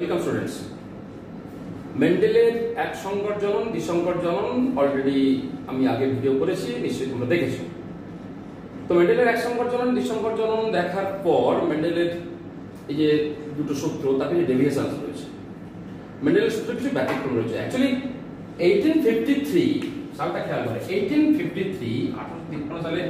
Welcome students, মেন্ডেলের এক সংকর জনন দ্বিসংকর জনন অলরেডি আমি আগে ভিডিও করেছি, নিশ্চয়ই তোমরা দেখেছো। তো মেন্ডেলের এক সংকর জনন দ্বিসংকর জনন দেখার পর মেন্ডেলের এই যে দুটো সূত্র তার কিছু ডেভিয়েশনস রয়েছে, মেন্ডেলের সূত্রে কিছু ব্যতিক্রম রয়েছে। অ্যাকচুয়ালি 1853 সালটা খেয়াল করে, 1853 সালে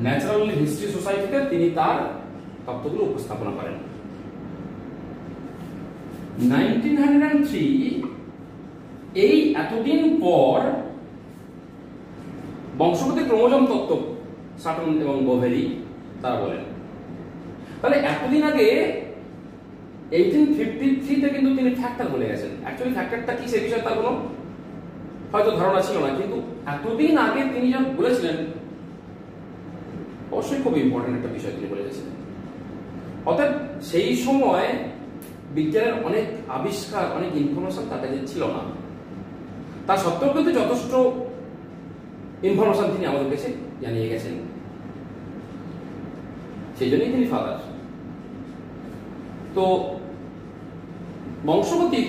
ন্যাচারাল হিস্ট্রি সোসাইটিতে তিনি তার তত্ত্বগুলো উপস্থাপনা করেন। 1903 এই এতদিন পর বংশগতি ক্রোমোজোম তত্ত্ব সাটন এবং বোভেরি তারা বলেন। তাহলে এতদিন আগে 1853 তে কিন্তু তিনি ফ্যাক্টর বলে গেছেন। অ্যাকচুয়ালি ফ্যাক্টরটা কি সে বিষয়ে তার কোনো হয়তো ধারণা ছিল না, কিন্তু এতদিন আগে তিনি যা বলেছিলেন অবশ্যই খুব ইম্পর্টেন্ট একটা বিষয় তিনি বলে গেছিলেন। অর্থাৎ সেই সময় বিজ্ঞানের অনেক আবিষ্কার, অনেক ইনফরমেশন তার কাছে ছিল না, তা সত্ত্বেও কিন্তু যথেষ্ট ইনফরমেশন তিনি আমাদের কাছে জানিয়ে গেছেন। সেই জন্যই তিনি ফাদার। তো বংশগতির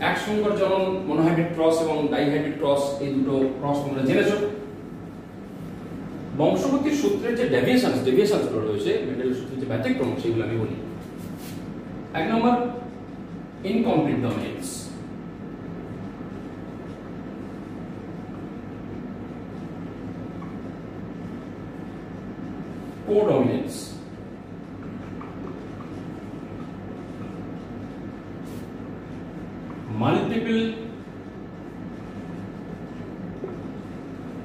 এক সংকর জনন, মনোহাইব্রিড ক্রস এবং ডাইহাইব্রিড ক্রস, এই দুটো ক্রস তোমরা জেনেছো। বংশগতির সূত্রের যে ডেভিয়েশনস গুলো রয়েছে, মেন্ডেলের সূত্রের যে ব্যতিক্রম, সেগুলো আমি বলি। এক number, incomplete dominance. Codominance. Multiple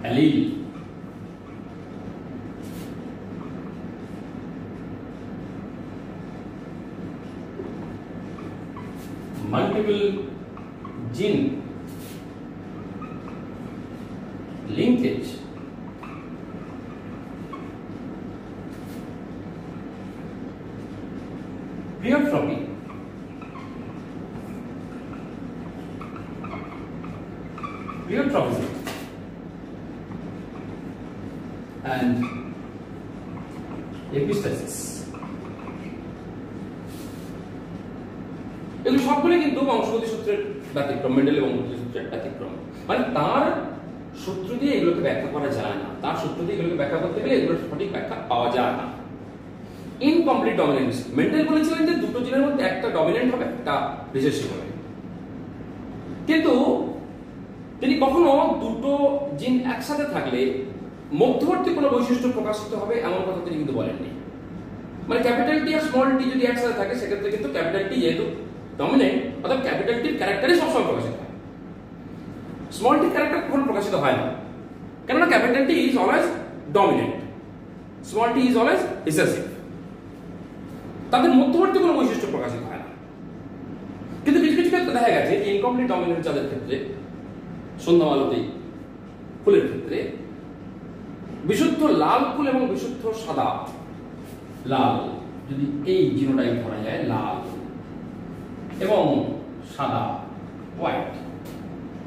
allele। multiple gene linkage। pleiotropy। pleiotropism and epistasis। এগুলো সবগুলো কিন্তু বংশগতি সূত্রের ব্যতিক্রম, মেন্ডেল এবং বংশগতি সূত্রের ব্যতিক্রম। মানে তার সূত্র দিয়ে এগুলোকে ব্যাখ্যা করা যায় না, তার সূত্র দিয়ে এগুলোকে ব্যাখ্যা করতে গেলে এগুলোর সঠিক ব্যাখ্যা পাওয়া যায় না। ইনকমপ্লিট ডমিনেন্স, মেন্ডেল বলেছিলেন যে দুটো জিনের মধ্যে একটা ডমিনেন্ট হবে, একটা রিসেসিভ হবে, কিন্তু তিনি কখনো দুটো জিন একসাথে থাকলে মধ্যবর্তী কোনো বৈশিষ্ট্য প্রকাশিত হবে এমন কথা তিনি কিন্তু বলেননি। মানে ক্যাপিটাল টি আর স্মল টি যদি একসাথে থাকে, সেক্ষেত্রে কিন্তু ক্যাপিটাল টি যেহেতু ডমিনেন্ট, অর্থাৎ ক্যাপিটাল টির ক্যারেক্টারই সবসময় প্রকাশিত হয়, স্মল টি ক্যারেক্টার কখনো প্রকাশিত হয় না, কেননা capital T is always dominant, small tea is always recessive. তাদের মধ্যবর্তী কোনো বৈশিষ্ট্য প্রকাশিত হয় না। কিন্তু কিছু কিছু ক্ষেত্রে দেখা গেছে ইনকমপ্লিট ডমিনেন্ট যাদের ক্ষেত্রে, সন্ধ্যামালতী ফুলের ক্ষেত্রে বিশুদ্ধ লাল ফুল এবং বিশুদ্ধ সাদা লাল, যদি এই জিনোটাইপ ধরা যায়, লাল এবং সাদা হোয়াইট,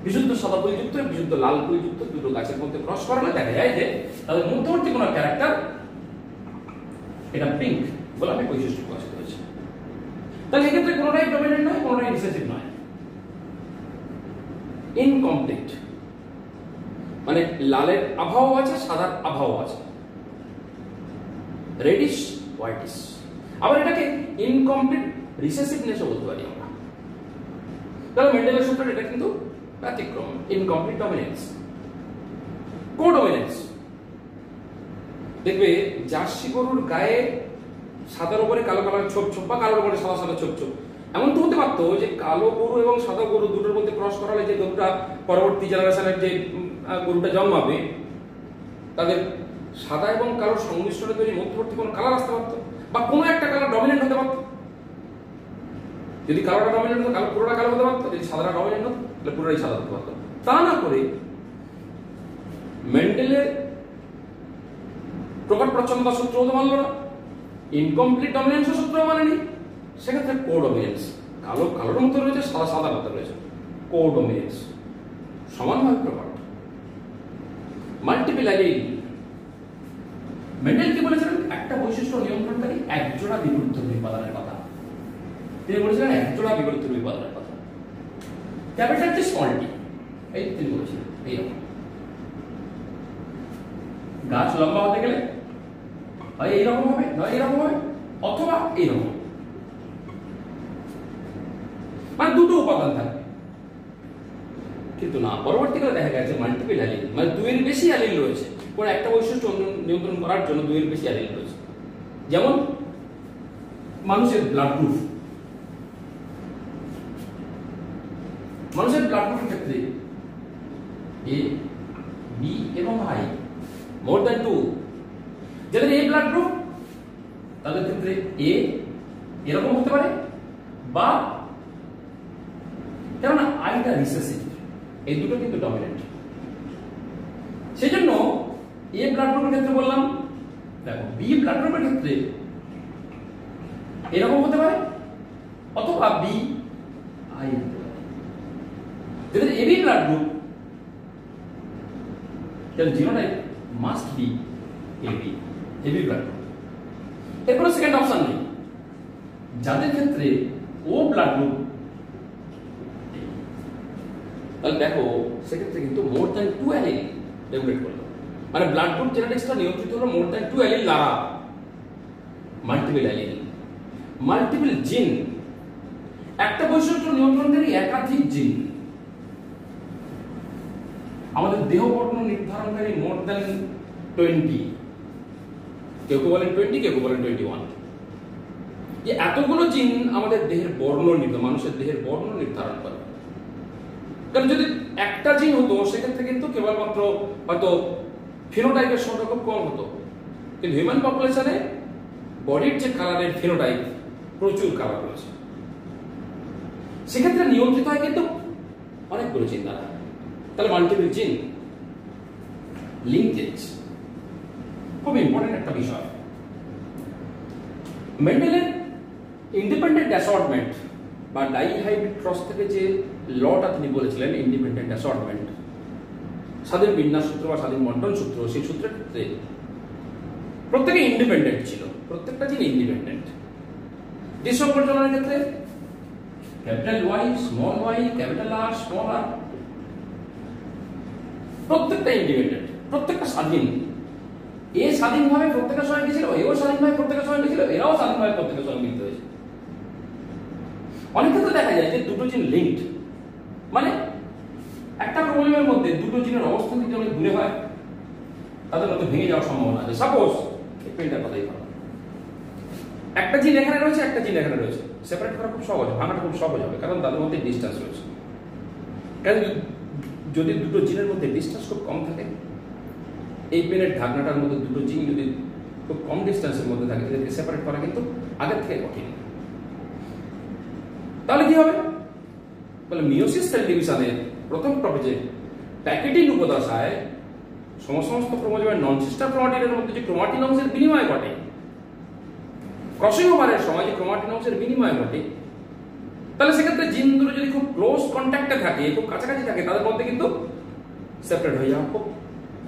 বিশুদ্ধ সাদা ফুলযুক্ত বিশুদ্ধ লাল ফুলযুক্ত দুটো গাছের মধ্যে ক্রস করালে দেখা যায় যে তাদের মধ্যবর্তী কোনো ক্যারেক্টার, এটা পিঙ্ক গোলাপি বৈশিষ্ট্য প্রকাশিত হয়েছে। তাহলে এক্ষেত্রে কোনোটাই ডমিনেন্ট নয়, কোনোটাই রিসেসিভ নয়, ইনকমপ্লিট। মানে লালের আবহাওয়া আছে, সাদার আবহাওয়া আছে, রেডিশ হোয়াইটিশ। আবার এটাকে ইনকমপ্লিট রিসেসিভনেসও বলতে পারি আমরা। তাহলে মেন্ডেলের সূত্রে এটা কিন্তু ব্যতিক্রম, ইনকমপ্লিট ডমিনেন্স। কোডমিনেন্স, দেখবে জার্সি গরুর গায়ে সাদার উপরে কালো কালো ছোপ ছোপ বা কালোর উপরে সাদা সাদা ছোপ ছোপ, এমন তো হতে পারতো যে কালো গরু এবং সাদা গরু দুটোর মধ্যে ক্রস করালে যে গরুটা পরবর্তী জেনারেশনের যে গরুটা জন্মাবে, তাদের সাদা এবং কালোর সংমিশ্রণে তৈরি মধ্যবর্তী কোনো কালার আসতে পারতো, বা কোনো একটা কালার ডমিনেন্ট হতে পারতো। যদি কালোটা ডমিনেন্ট হতো, কালো পুরোটা কালো হতে পারতো, যদি সাদাটা ডমিনেন্ট হতো তাহলে পুরোটাই সাদা হতে পারতো। তা না করে মেন্ডেলের প্রকট প্রচ্ছন্নতা সূত্রও তো মানল না, ইনকমপ্লিট ডমিনেন্স সূত্র মানেনি, সেক্ষেত্রে কোডমিনেন্স, কালো কালোর মতো রয়েছে, সাদা সাদার মতো রয়েছে, কোডমিনেন্স সমানভাবে প্রকট। মাল্টিপল অ্যালিল, মেন্ডেল কি বলেছিলেন? একটা বৈশিষ্ট্য নিয়ন্ত্রণকারী একজোড়া বিপরীতধর্মী উপাদানের কথা। তিনি বলেছিলেন একজোড়া বিপরীতধর্মী উপাদানের কথা। ক্যাপিটাল টি স্মল টি, এই তিনি বলেছিলেন এইরকম। গাছ লম্বা হতে গেলে হয় এইরকম হবে, নয় এরকম হবে, অথবা এইরকম, মানে দুটো উপাদান থাকবে। কিন্তু না, পরবর্তীকালে দেখা গেছে মাল্টিপল অ্যালিল, মানে দুইয়ের বেশি অ্যালিল রয়েছে। কোন একটা বৈশিষ্ট্য নিয়ন্ত্রণ করার জন্য দুইয়ের বেশি অ্যালিল রয়েছে। যেমন মানুষের ব্লাড গ্রুপ, মানুষের ব্লাড গ্রুপের ক্ষেত্রে এ, বি এবং আই মোর দ্যান 2, যাদের এ ব্লাড গ্রুপ তাদের ক্ষেত্রে এ এরকম হতে পারে, বা কেননা আইটা রিসেসিভ, এই দুটো কিন্তু ডমিনেন্ট। সেই জন্য এ ব্লাড গ্রুপের ক্ষেত্রে বললাম, দেখো বি ব্লাড গ্রুপের ক্ষেত্রে এরকম হতে পারে, অথবা বি আই হতে পারে। যাদের এবি ব্লাড গ্রুপ, তাহলে genotype must be AB, AB blood group. এরপরে সেকেন্ড অপশন নেই। যাদের ক্ষেত্রে ও ব্লাড গ্রুপ, তাহলে দেখো সেক্ষেত্রে কিন্তু মোর দ্যান 2 অ্যালিল রেগুলেট করলো, মানে ব্লাড গ্রুপ জেনেটিক্সটা নিয়ন্ত্রিত হলো মোর দ্যান 2 অ্যালিল দ্বারা। মাল্টিপল অ্যালিল, মাল্টিপল জিন, একটা বৈশিষ্ট্য নিয়ন্ত্রণকারী একাধিক জিন। আমাদের দেহ বর্ণ নির্ধারণকারী মোর দ্যান 20, কেউ কেউ বলেন 20, কেউ কেউ বলেন 21। যে এতগুলো জিন আমাদের দেহের বর্ণ নির্ধারণ, মানুষের দেহের বর্ণ নির্ধারণ করে। কারণ যদি একটা জিন হতো সেক্ষেত্রে কিন্তু কেবলমাত্র হয়তো ফিনোটাইপের সংখ্যা খুব কম হতো, কিন্তু হিউম্যান পপুলেশনে বডির যে কালারের ফিনোটাইপ প্রচুর কালার রয়েছে, সেক্ষেত্রে নিয়ন্ত্রিত হয় কিন্তু অনেকগুলো জিন দ্বারা। তাহলে মাল্টিপল জিন লিঙ্কেজ খুব ইম্পর্টেন্ট একটা বিষয়। মেন্ডেলের ইন্ডিপেন্ডেন্ট অ্যাসর্টমেন্ট বা ডাইহাইব্রিড ক্রস থেকে যে লটা তিনি বলেছিলেন, ইন্ডিপেন্ডেন্ট অ্যাসর্টমেন্ট, স্বাধীন বিন্যাস সূত্র বা স্বাধীন বন্টন সূত্র, সেই সূত্রের ক্ষেত্রে প্রত্যেকে ইন্ডিপেন্ডেন্ট ছিল, প্রত্যেকটা জিন ইন্ডিপেন্ডেন্ট। যে সংকটনের ক্ষেত্রে capital Y, small Y, capital R, small R, প্রত্যেকটা ইন্ডিপেন্ডেন্ট, প্রত্যেকটা স্বাধীন। এ স্বাধীনভাবে প্রত্যেকের সঙ্গে গেছিল, এও স্বাধীনভাবে প্রত্যেকের সঙ্গে গেছিল, এরাও স্বাধীনভাবে প্রত্যেকের সঙ্গে মিলিত হয়েছে। অনেক ক্ষেত্রে দেখা যায় যে দুটো জিন লিঙ্কড, মানে একটা ক্রোমোজোমের মধ্যে দুটো জিনের অবস্থান যদি অনেক দূরে হয়, তাদের মধ্যে ভেঙে যাওয়ার সম্ভাবনা আছে। সাপোজ এই পেনটার কথাই বলা, একটা জিন এখানে রয়েছে, একটা জিন এখানে রয়েছে, সেপারেট করা খুব সহজ, ভাঙাটা খুব সহজ হবে, কারণ তাদের মধ্যে ডিস্টেন্স রয়েছে। কারণ যদি দুটো জিনের মধ্যে ডিস্টেন্স খুব কম থাকে, এই পেনের ঢাকনাটার মধ্যে দুটো জিন যদি খুব কম ডিস্টেন্সের মধ্যে থাকে, তাদেরকে সেপারেট করা কিন্তু আগের থেকে কঠিন। তাহলে কি হবে? বলে মিওসিস সেল ডিভিশনের প্রথম স্টপেজে প্যাকেটিং উপদশায় সমস্ত ক্রোমোজোমের নন সিস্টার ক্রোমাটিনের মধ্যে যে ক্রোমাটিন অংশের বিনিময় ঘটে, ক্রসিং ওভারের সময় যে ক্রোমাটিন অংশের বিনিময় ঘটে, তাহলে সেক্ষেত্রে জিন দুটো যদি খুব ক্লোজ কন্ট্যাক্টে থাকে, খুব কাছাকাছি থাকে, তাদের মধ্যে কিন্তু সেপারেট হয়ে যাওয়া খুব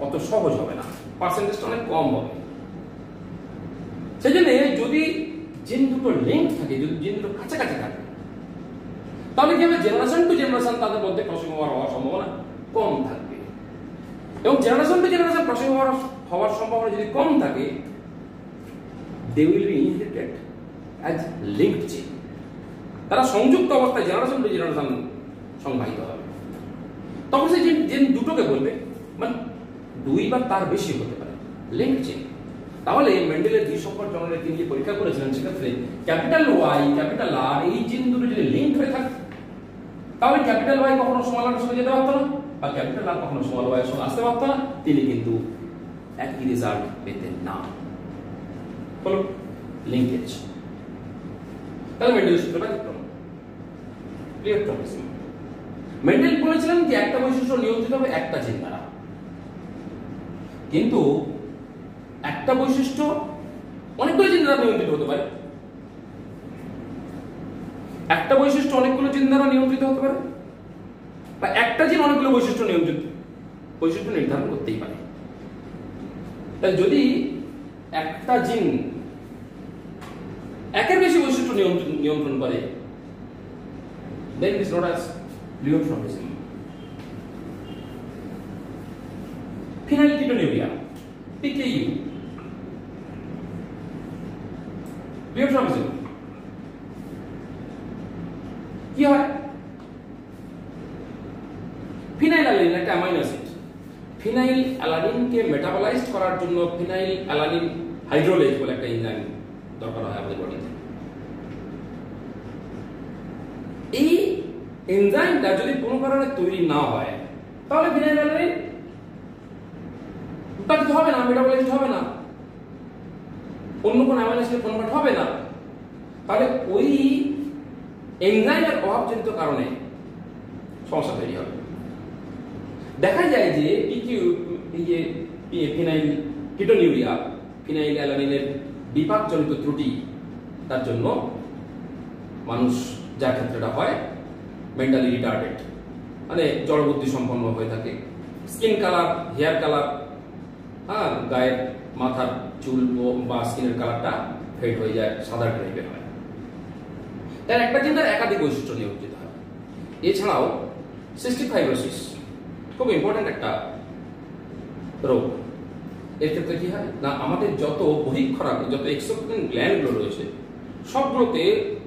অত সহজ হবে না, পার্সেন্টেজটা অনেক কম হবে। সেই জন্য যদি জিন দুটো লিঙ্ক থাকে, যদি জিন দুটো কাছাকাছি থাকে, তাহলে কি হবে? জেনারেশন টু জেনারেশন তাদের মধ্যে ক্রসিং ওভার হওয়ার সম্ভাবনা কম থাকবে। এবং generation to generation crossing over হওয়ার সম্ভাবনা যদি কম থাকে, they will be inherited as linked chain, তারা সংযুক্ত অবস্থায় জেনারেশন টু জেনারেশন সংবাহিত হবে। তখন সেই জিন দুটোকে বলবে, মানে দুই বা তার বেশি হতে পারে লিঙ্কড চেইন। তাহলে মেন্ডেলের দ্বিসংকর জননের তিনি যে পরীক্ষা করেছিলেন, সেক্ষেত্রে ক্যাপিটাল ওয়াই, ক্যাপিটাল আর, এই জিন দুটো যদি লিঙ্ক হয়ে থাকে, তাহলে ক্যাপিটাল ওয়াই কখনো স্মল আর সঙ্গে যেতে পারতো না, বা ক্যাপিটাল আর কখনো স্মল ওয়াই এর সঙ্গে আসতে পারতো না, তিনি কিন্তু একই রেজাল্ট পেতেন না। হলো লিঙ্কেজ। তাহলে মেন্ডেলের সূত্রটা ব্যতিক্রম, ক্লিয়ার টপিক। মেন্ডেল বলেছিলেন যে একটা বৈশিষ্ট্য নিয়ন্ত্রিত হবে একটা জিন দ্বারা, কিন্তু একটা বৈশিষ্ট্য অনেকগুলো জিন দ্বারা নিয়ন্ত্রিত হতে পারে, একটা বৈশিষ্ট্য অনেকগুলো জিন দ্বারা নিয়ন্ত্রিত হতে পারে, বা একটা জিন অনেকগুলো বৈশিষ্ট্য নির্ধারণ করতেই পারে। তাই যদি একটা জিন একের বেশি বৈশিষ্ট্য নিয়ন্ত্রণ করে, then it is not as pleiotropism. Phenylketonuria, PKU, pleiotropism কি হয়? ফিনাইলঅ্যালানিন একটা অ্যামাইনো অ্যাসিড, ফিনাইল অ্যালানিনকে মেটাবলাইজ করার জন্য ফিনাইল অ্যালানিন হাইড্রোলেজ বলে একটা এনজাইম দরকার হয় আমাদের বডিতে। এই এনজাইমটা যদি কোনো কারণে তৈরি না হয় তাহলে ফিনাইল অ্যালানিন উৎপাদিত হবে না, মেটাবলাইজড হবে না, অন্য কোনো অ্যামাইনো অ্যাসিডে কনভার্ট হবে না। তাহলে ওই এনজাইমের অভাবজনিত কারণে সমস্যা তৈরি হবে। দেখা যায় যে ফিনাইল কিটোনিউরিয়া, ফিনাইল অ্যালানিনের বিপাকজনিত ত্রুটি, তার জন্য মানুষ যার ক্ষেত্রে হয় মেন্টালি রিটার্ডেড, মানে জড়বুদ্ধি সম্পন্ন হয়ে থাকে, স্কিন কালার, হেয়ার কালার, আর গায়ের মাথার চুল বা স্কিনের কালারটা ফেড হয়ে যায়, সাদা টাইপের হয়। তার একটা চিন্তার একাধিক বৈশিষ্ট্য নিয়ন্ত্রিত হয়। এছাড়াও সিস্টিক ফাইব্রোসিস খুব ইম্পর্টেন্ট একটা রোগ। এর ক্ষেত্রে কি হয় না, আমাদের যত বহিঃক্ষরা, যত এক্সোক্রাইন গ্ল্যান্ডগুলো রয়েছে সবগুলোতে,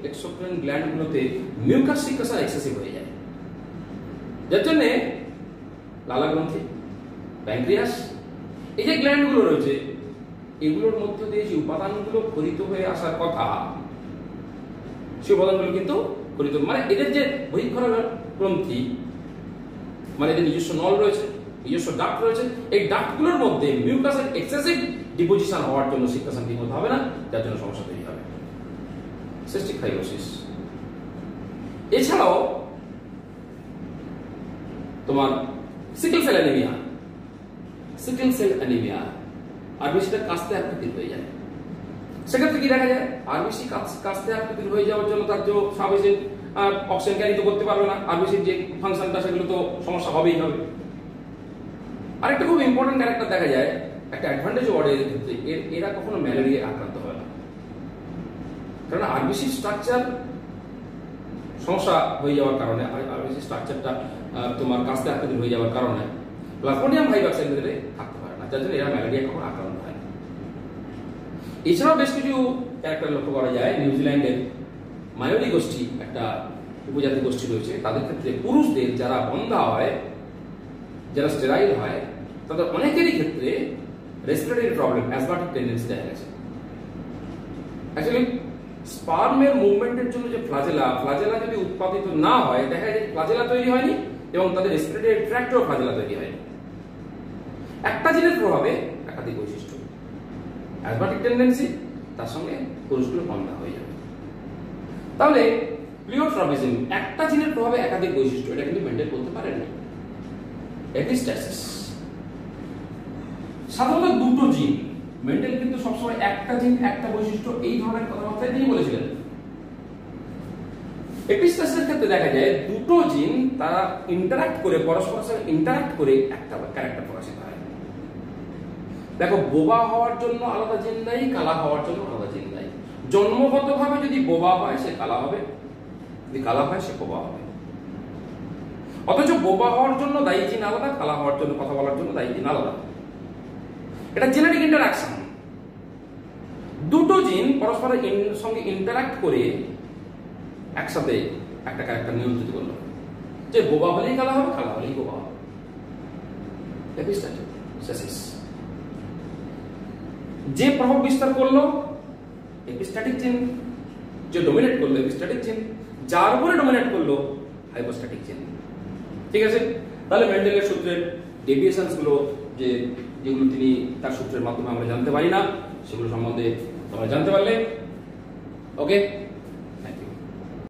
এক্সোক্রাইন গ্ল্যান্ডগুলোতে মিউকাস সিক্রেশন এক্সেসিভ হয়ে যায়, যার জন্য লালা গ্রন্থি, প্যানক্রিয়াস, এই যে গ্ল্যান্ডগুলো রয়েছে এগুলোর মধ্য দিয়ে যে উপাদানগুলো খরিত হয়ে আসার কথা, সেই উপাদানগুলো কিন্তু খরিত, মানে এদের যে বহিঃক্ষরা গ্রন্থি, মানে এদের নিজস্ব নল রয়েছে, নিজস্ব ডাক্ট রয়েছে, এই ডাক্টগুলোর মধ্যে মিউকাসের এক্সেসিভ ডিপোজিশন হওয়ার জন্য সিক্রেশন ঠিক মতো হবে না, যার জন্য সমস্যা তৈরি হবে, সিস্টিক ফাইব্রোসিস। এছাড়াও তোমার sickle cell anaemia, sickle cell anaemia আরবিসিটা কাস্তে আকৃতির হয়ে যায়। সেক্ষেত্রে কি দেখা যায়, আরবিসি কাস্তে আকৃতির হয়ে যাওয়ার জন্য তার যে সাফিসিয়েন্ট অক্সিজেন ক্যারি তো করতে পারবে না, আরবিসির যে ফাংশনটা সেগুলো তো সমস্যা হবেই হবে। আরেকটা খুব ইম্পর্টেন্ট ক্যারেক্টার দেখা যায় একটা অ্যাডভান্টেজ ওয়ার্ডের ক্ষেত্রে, এরা কখনো ম্যালেরিয়া আক্রান্ত হয় না, কারণ আরবিসি স্ট্রাকচার সমস্যা হয়ে যাওয়ার কারণে, আরবিসি স্ট্রাকচারটা তোমার কাস্তে আকৃতির হয়ে যাওয়ার কারণে প্লাজমোডিয়াম ভাইরাসের ভিতরে থাকতে পারে না, যার জন্য এরা ম্যালেরিয়া কখনো আক্রান্ত হয় না। এছাড়াও বেশ কিছু ক্যারেক্টার লক্ষ্য করা যায়। নিউজিল্যান্ডের মায়োরি গোষ্ঠী একটা উপজাতি গোষ্ঠী রয়েছে, তাদের ক্ষেত্রে পুরুষদের যারা বন্ধা হয়, যারা স্টেরাইল হয়, তাদের অনেকেরই ক্ষেত্রে রেসপিরেটরি প্রবলেম, অ্যাজমাটিক টেন্ডেন্সি দেখা গেছে। অ্যাকচুয়ালি স্পার্মের মুভমেন্টের জন্য যে ফ্লাজেলা যদি উৎপাদিত না হয়, দেখা যায় ফ্লাজেলা তৈরি হয়নি এবং তাদের রেসপিরেটরি ট্র্যাক্টেও ফ্লাজেলা তৈরি হয়নি। একটা জিনের প্রভাবে একাধিক বৈশিষ্ট্য, অ্যাজমাটিক টেন্ডেন্সি, তার সঙ্গে পুরুষগুলো বন্ধা হয়ে যাবে। তাহলে প্লিওট্রপিজম একটা জিনের প্রভাবে একাধিক বৈশিষ্ট্য, এটা কিন্তু মেনটেন করতে পারেন না। এপিস্ট্যাসিস সাধারণত দুটো জিন, মেন্ডেল কিন্তু সবসময় একটা জিন একটা বৈশিষ্ট্য এই ধরনের কথাবার্তা তিনি বলেছিলেন। এপিস্ট্যাসিসের ক্ষেত্রে দেখা যায় দুটো জিন তারা ইন্টারঅ্যাক্ট করে, পরস্পরের সাথে ইন্টারঅ্যাক্ট করে একটা ক্যারেক্টার প্রকাশিত হয়। দেখো, বোবা হওয়ার জন্য আলাদা জিন নাই, কালা হওয়ার জন্য আলাদা জিন নাই। জন্মগতভাবে যদি বোবা হয় সে কালা হবে, যদি কালা হয় সে বোবা হবে। অথচ বোবা হওয়ার জন্য দায়ী জিন আলাদা, কালা হওয়ার জন্য, কথা বলার জন্য দায়ী জিন আলাদা। এটা জেনেটিক ইন্টারঅ্যাকশন। দুটো জিন পরস্পরের সঙ্গে ইন্টারঅ্যাক্ট করে একসাথে একটা ক্যারেক্টার নিয়ন্ত্রিত করলো, যে বোবা হলেই কালা হবে, কালা হলেই বোবা হবে। এপিস্ট্যাসিস যে প্রভাব বিস্তার করলো এপিস্ট্যাটিক জিন, যে ডমিনেট করলো এপিস্ট্যাটিক জিন, যার উপরে ডমিনেট করলো হাইপোস্ট্যাটিক জিন। ঠিক আছে, তাহলে মেন্ডেলের সূত্রের ডেভিয়েশনস গুলো যেগুলো তিনি তার সূত্রের মাধ্যমে আমরা জানতে পারি না, সেগুলো সম্বন্ধে তোমরা জানতে পারলে। ওকে।